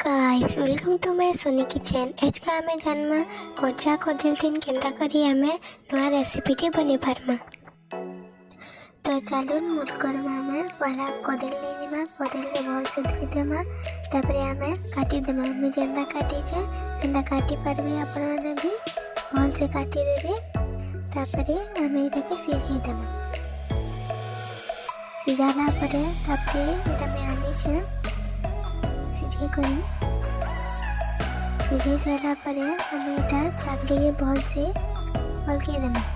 Guys, welcome to my Soni kitchen. आज का आमे जानमा कच्चा कदली तीन केंता करी आमे नया रेसिपीटी बने पारमा। तो चलो मूल करमा आमे पहला कदली लेनिमा, कदली भल से धोई देमा, तापरे आमे काटी देमा। मैं जेंदा काटी छे जेंदा काटी पारबे आपण माने भी भल से काटी देबे। तापरे आमे एटाके सिझाई देमा। सिझाला परे तापरे एटा मैं आनी छे सिझाई करी। सिझाई सारा परे आमे एटा छाकलिए भल से पलके देमा।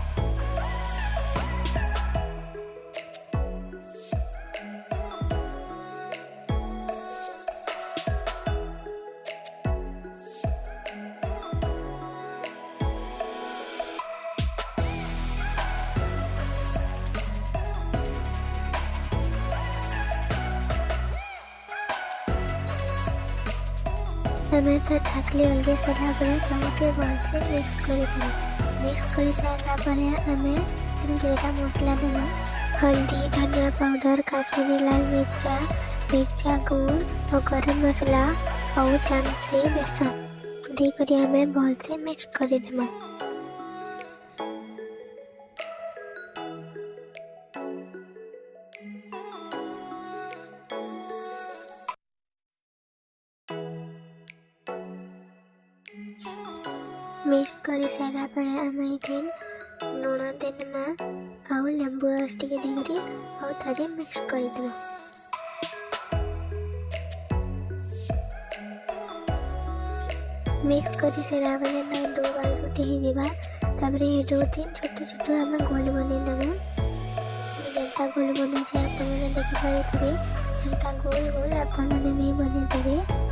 आमे तो छाकली अलगे सारा परे सबके भल से मिक्स करी देमा। मिक्स करी सारा परे आमे तीन केटा मसला देमा। हल्दी, धनिया पाउडर, काश्मीरी लाल मिर्चा, मिर्चा गुड़ और गरम मसला और चामचे बेसन दे करी आमे भल से मिक्स करी देमा। मिक्स करी सारा परे आमे दिन लूण देनमा और लेंबू रस टिके देकरी और थोड़ी मिक्स करी देमा। मिक्स करी सारा परे ना दो बार रोटी ही दिबा। तापरे ये दो तीन छोटे छोटे आमे गोल बने देबा। जेंता गोल बने से आपण माने देखि पारुथिबे जेंता गोल गोल आपण माने भी बने देबे।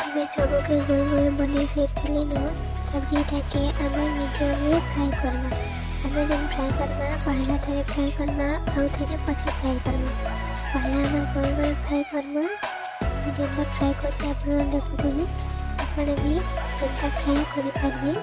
मैं सबके गोल गोल बने सेथिली ना तब एटाके आमे मीडियम में फ्राई करना। आमे जब फ्राई करना पहला थोड़े फ्राई करना और थोड़े पछे फ्राई करना। पहला आमे गोल गोल फ्राई करना जेंता फ्राई करछे आपण देखुथिबे आपण भी जेंता फ्राई करि पारबे।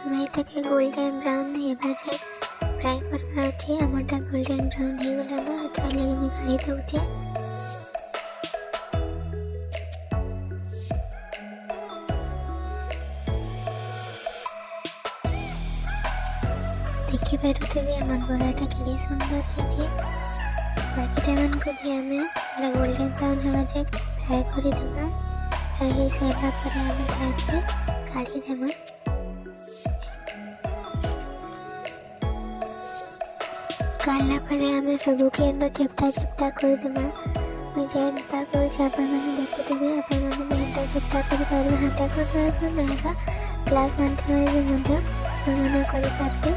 मैं ताके गोल्डन ब्राउन हेबा जाय फ्राई करबा अछि। हमरटा गोल्डन ब्राउन हे गेला ना अच्छा लगे मैं खाली दउचे। देखि पारुथिबे हमर बड़ाटा केते सुंदर हेजे। बाकीटा मन को भी हमें गोल्डन ब्राउन हेबा जाय फ्राई करि देबा। फ्राई हे सारा परे हमें ताके काढी देबा। काढला परे आमे सबके एंदा चेप्टा चेप्टा कर देमा। मैं जेंता करूछि आपण माने देखुथिबे आपण माने भी एंदा चेप्टा करि पारबे। हाता कर नाला ग्लास माध्यमरे मध्ये आपण माने करि पारबे।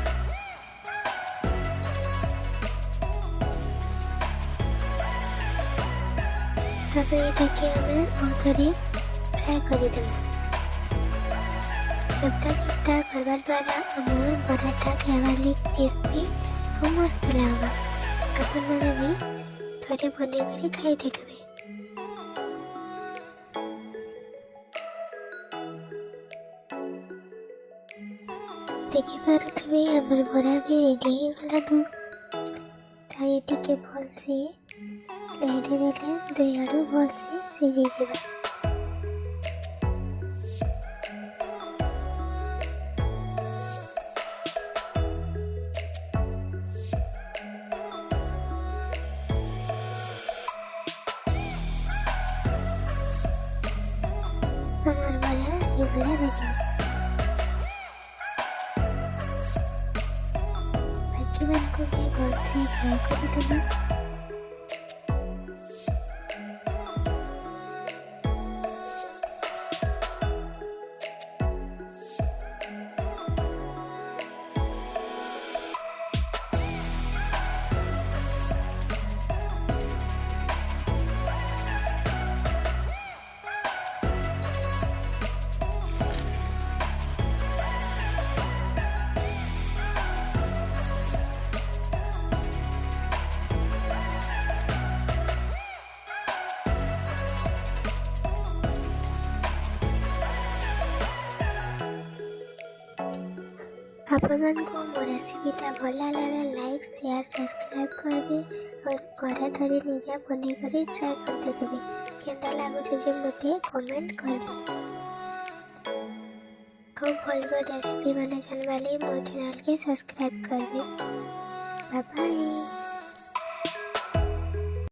तापरे एटाके आमे औथरे फ्राई करि देमा। चेप्टा चेप्टा करबार द्वारा हमर पराठा खाइबाली टेस्टी और मस्त लागबा। आपण माने भी थोड़े बने करी खाई देखबे। देखि पारुथिबे हमर बड़ा भी रेडी हे गला न। ताई टिके भल से लेडी देले दुई आडू भल से सिझी जिबा। हमर बड़ा हे गला रेडी। बाकी मन को भी भल से फ्राई करि देबा। ଆପଣମାନଙ୍କୁ ମୋ ରେସିପିଟା ଭଲ ଲାଗିଲେ ଲାଇକ୍ ସେୟାର ସବସ୍କ୍ରାଇବ୍ କରିବେ और ଘରେ ଧରି ନିଜେ ବନେଇକରି ଟ୍ରାଏ କରି ଦେଖିବେ କେନ୍ତା ଲାଗୁଛି ଯେ ମୋତେ କମେଣ୍ଟ କରିବେ ଆଉ ଭଲ ଭଲ ରେସିପି ମାନେ ଜାଣିବା ଲାଗି ମୋ ଚ୍ୟାନେଲକେ ସବସ୍କ୍ରାଇବ୍ କରିବେ। Bye bye.